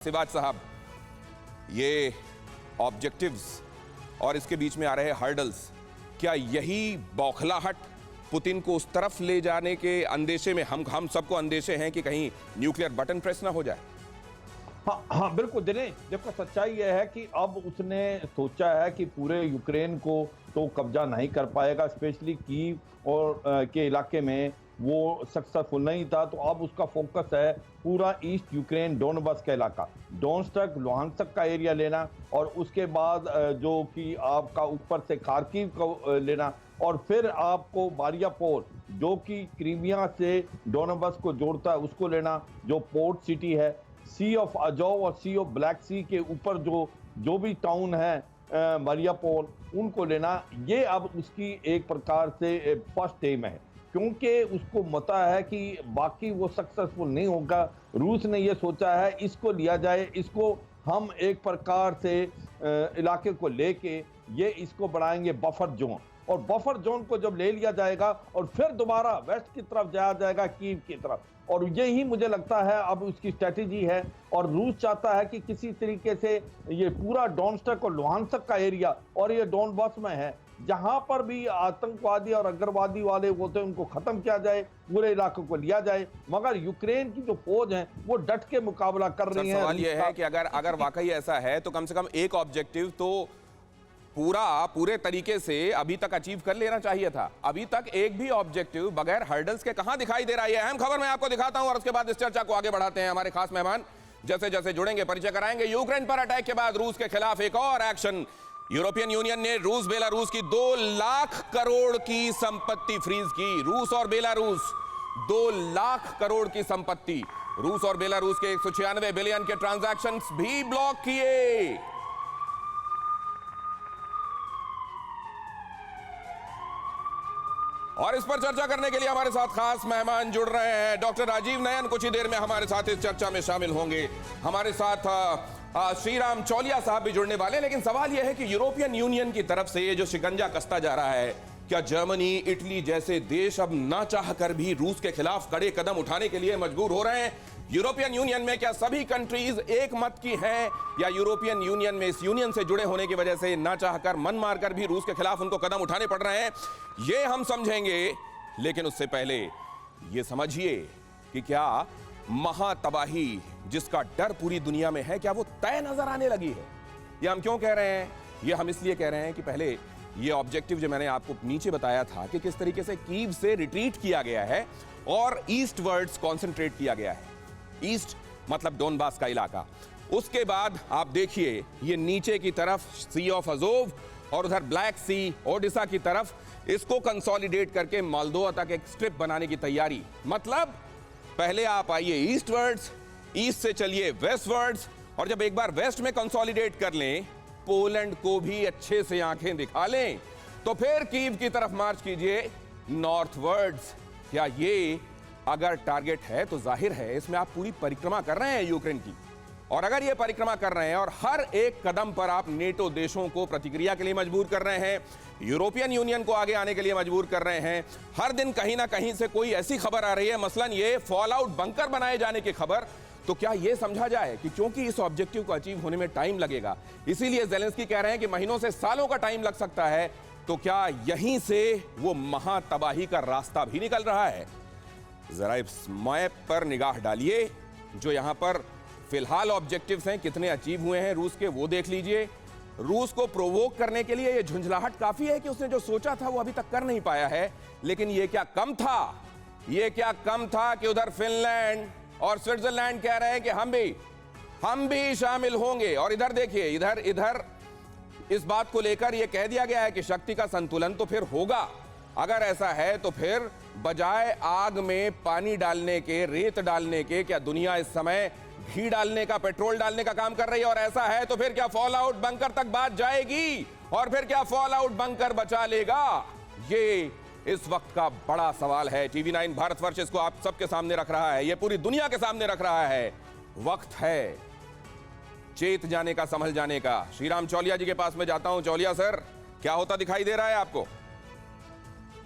सिवाज साहब, ये ऑब्जेक्टिव्स और इसके बीच में आ रहे हर्डल्स, क्या यही बौखलाहट पुतिन को उस तरफ ले जाने के अंदेशे में, हम सबको अंदेशे हैं कि कहीं न्यूक्लियर बटन प्रेस ना हो जाए? हाँ बिल्कुल दिनेश, देखो सच्चाई यह है कि अब उसने सोचा है कि पूरे यूक्रेन को तो कब्जा नहीं कर पाएगा, स्पेशली कीव और के इलाके में वो सक्सेसफुल नहीं था। तो अब उसका फोकस है पूरा ईस्ट यूक्रेन, डोनबास का इलाका, डोनेत्स्क लुहांस्क का एरिया लेना, और उसके बाद जो कि आपका ऊपर से खार्किव को लेना, और फिर आपको मारियापोल जो कि क्रीमिया से डोनबास को जोड़ता है उसको लेना, जो पोर्ट सिटी है। सी ऑफ अजोव और सी ऑफ ब्लैक सी के ऊपर जो भी टाउन है मारियापोल, उनको लेना। ये अब उसकी एक प्रकार से फर्स्ट एम है, क्योंकि उसको पता है कि बाकी वो सक्सेसफुल नहीं होगा। रूस ने ये सोचा है इसको लिया जाए, इसको हम एक प्रकार से इलाके को लेके ये इसको बढ़ाएंगे बफर जोन, और बफर जोन को जब ले लिया जाएगा और फिर दोबारा वेस्ट की तरफ जाया जाएगा, कीव की तरफ। और यही मुझे लगता है अब उसकी स्ट्रेटेजी है, और रूस चाहता है कि किसी तरीके से ये पूरा डोनेत्स्क और लुहांस्क का एरिया, और ये डोनबास में है, जहां पर भी आतंकवादी और अग्रवादी वाले होते हैं उनको खत्म किया जाए, पूरे इलाके को लिया जाए। मगर यूक्रेन की जो फौज है वो डट के मुकाबला कर रही है। सवाल यह है कि अगर वाकई ऐसा है तो कम से कम एक ऑब्जेक्टिव तो पूरे तरीके से अभी तक अचीव कर लेना चाहिए था। अभी तक एक भी ऑब्जेक्टिव बगैर हर्डल्स के कहां दिखाई दे रहा है? अहम खबर मैं आपको दिखाता हूं और उसके बाद इस चर्चा को आगे बढ़ाते हैं। हमारे खास मेहमान जैसे जैसे जुड़ेंगे परिचय कराएंगे। यूक्रेन पर अटैक के बाद रूस के खिलाफ एक और एक्शन। यूरोपियन यूनियन ने रूस बेलारूस की 2 लाख करोड़ की संपत्ति फ्रीज की। रूस और बेलारूस 2 लाख करोड़ की संपत्ति, रूस और बेलारूस के 196 बिलियन के ट्रांजैक्शंस भी ब्लॉक किए। और इस पर चर्चा करने के लिए हमारे साथ खास मेहमान जुड़ रहे हैं। डॉक्टर राजीव नयन कुछ ही देर में हमारे साथ इस चर्चा में शामिल होंगे। हमारे साथ श्रीराम चौलिया साहब भी जुड़ने वाले हैं। लेकिन सवाल यह है कि यूरोपियन यूनियन की तरफ से ये जो शिकंजा कसता जा रहा है, क्या जर्मनी, इटली जैसे देश अब ना चाहकर भी रूस के खिलाफ कड़े कदम उठाने के लिए मजबूर हो रहे हैं? यूरोपियन यूनियन में क्या सभी कंट्रीज एक मत की हैं, या यूरोपियन यूनियन में इस यूनियन से जुड़े होने की वजह से ना चाहकर, मन मारकर भी रूस के खिलाफ उनको कदम उठाने पड़ रहे हैं? ये हम समझेंगे। लेकिन उससे पहले ये समझिए कि क्या महातबाही जिसका डर पूरी दुनिया में है, क्या वो तय नजर आने लगी है? ये हम क्यों कह रहे हैं? ये हम इसलिए कह रहे हैं कि पहले ये ऑब्जेक्टिव जो मैंने आपको नीचे बताया था कि किस तरीके से कीव से रिट्रीट किया गया है और ईस्ट वर्ड्स कॉन्सेंट्रेट किया गया है। ईस्ट मतलब डोनबास का इलाका। उसके बाद आप देखिए ये नीचे की तरफ सी ऑफ अजोव और उधर ब्लैक सी, ओडिशा की तरफ, इसको कंसोलिडेट करके मोल्दोवा तक एक स्ट्रिप बनाने की तैयारी। मतलब पहले आप आइए ईस्टवर्ड्स, ईस्ट से चलिए वेस्टवर्ड्स, और जब एक बार वेस्ट में कंसोलिडेट कर लें, पोलैंड को भी अच्छे से आंखें दिखा लें, तो फिर कीव की तरफ मार्च कीजिए नॉर्थवर्ड्स। क्या ये अगर टारगेट है तो जाहिर है इसमें आप पूरी परिक्रमा कर रहे हैं यूक्रेन की। और अगर ये परिक्रमा कर रहे हैं और हर एक कदम पर आप नेटो देशों को प्रतिक्रिया के लिए मजबूर कर रहे हैं, यूरोपियन यूनियन को आगे आने के लिए मजबूर कर रहे हैं, हर दिन कहीं ना कहीं से कोई ऐसी खबर आ रही है, मसलन ये फॉल आउट बंकर बनाए जाने की खबर, तो क्या यह समझा जाए कि क्योंकि इस ऑब्जेक्टिव को अचीव होने में टाइम लगेगा, इसीलिए ज़ेलेंस्की कह रहे हैं कि महीनों से सालों का टाइम लग सकता है, तो क्या यहीं से वो महातबाही का रास्ता भी निकल रहा है? जरा इस मैप पर निगाह डालिए, जो यहां पर फिलहाल ऑब्जेक्टिव्स हैं, कितने अचीव हुए हैं रूस के, वो देख लीजिए। रूस को प्रोवोक करने के लिए ये झुंझलाहट काफी है कि उसने जो सोचा था वो अभी तक कर नहीं पाया है। लेकिन ये क्या कम था? ये क्या कम था कि उधर फिनलैंड और स्विट्जरलैंड कह रहे हैं कि हम भी शामिल होंगे, और इधर देखिए, इधर इस बात को लेकर यह कह दिया गया है कि शक्ति का संतुलन तो फिर होगा। अगर ऐसा है तो फिर बजाय आग में पानी डालने के, रेत डालने के, क्या दुनिया इस समय घी डालने का, पेट्रोल डालने का काम कर रही है? और ऐसा है तो फिर क्या फॉल आउट बंकर तक बात जाएगी? और फिर क्या फॉल आउट बंकर बचा लेगा? ये इस वक्त का बड़ा सवाल है। टीवी 9 भारतवर्ष इसको आप सबके सामने रख रहा है, ये पूरी दुनिया के सामने रख रहा है। वक्त है चेत जाने का, संभल जाने का। श्रीराम चौलिया जी के पास में जाता हूं। चौलिया सर, क्या होता दिखाई दे रहा है आपको?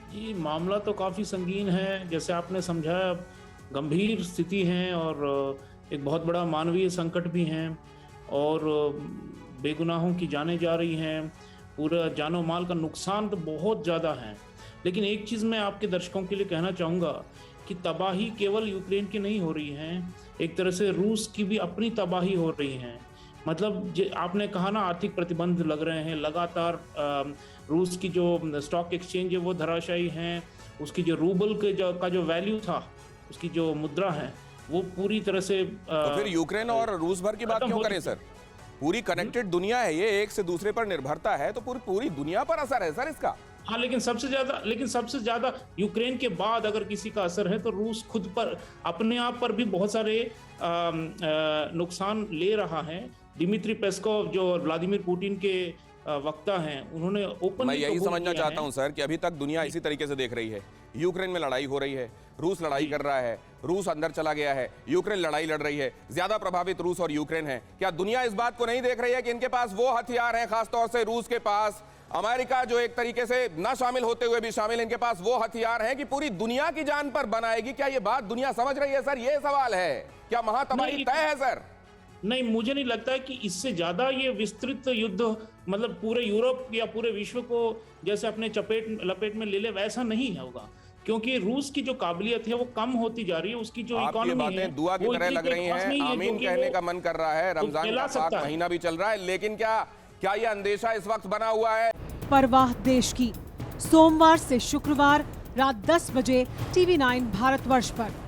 जी, मामला तो काफ़ी संगीन है, जैसे आपने समझाया, गंभीर स्थिति है, और एक बहुत बड़ा मानवीय संकट भी है और बेगुनाहों की जानें जा रही हैं, पूरा जानो माल का नुकसान तो बहुत ज़्यादा है। लेकिन एक चीज़ मैं आपके दर्शकों के लिए कहना चाहूँगा कि तबाही केवल यूक्रेन की नहीं हो रही है, एक तरह से रूस की भी अपनी तबाही हो रही है। मतलब आपने कहा ना, आर्थिक प्रतिबंध लग रहे हैं लगातार, रूस की जो स्टॉक एक्सचेंज है वो धराशायी हैं, उसकी जो रूबल के का जो वैल्यू था, उसकी जो मुद्रा है वो पूरी तरह से तो फिर यूक्रेन और रूस भर की बात खत्म क्यों हो करें चुकी है। सर? पूरी कनेक्टेड दुनिया है ये, एक से दूसरे पर निर्भरता है, तो पूरी दुनिया पर असर है सर इसका। हाँ, लेकिन सबसे ज्यादा यूक्रेन के बाद अगर किसी का असर है तो रूस खुद पर, अपने आप पर भी बहुत सारे नुकसान ले रहा है। दिमित्री पेस्कोव जो व्लादिमीर पुतिन के वक्ता हैं, उन्होंने ओपन, मैं यही समझना चाहता हूं सर कि अभी तक दुनिया इसी तरीके से देख रही है। यूक्रेन में लड़ाई हो रही है, रूस लड़ाई कर रहा है, रूस अंदर चला गया है, यूक्रेन लड़ाई लड़ रही है, ज्यादा प्रभावित रूस और यूक्रेन है। क्या दुनिया इस बात को नहीं देख रही है कि इनके पास वो हथियार हैं, खासतौर से रूस के पास, अमेरिका जो एक तरीके से न शामिल होते हुए भी शामिल, इनके पास वो हथियार हैं कि पूरी दुनिया की जान पर बनाएगी? क्या ये बात दुनिया समझ रही है सर? ये सवाल है, क्या महातबाही तय है सर? नहीं, मुझे नहीं लगता है कि इससे ज्यादा ये विस्तृत युद्ध मतलब पूरे यूरोप या पूरे विश्व को जैसे अपने लपेट में ले ले, वैसा नहीं होगा, क्योंकि रूस की जो काबिलियत है वो कम होती जा रही है, उसकी जो आपकी ये इकोनॉमी है बातें दुआ की वो तरह इतनी लग रही तेज पास हैं, नहीं है, आमीन क्योंकि कहने वो का मन कर रहा है। रमजान फैला का सकता पाक है। महीना भी चल रहा है, लेकिन क्या ये अंदेशा इस वक्त बना हुआ है? परवाह देश की, सोमवार से शुक्रवार रात 10 बजे TV9 भारतवर्ष पर।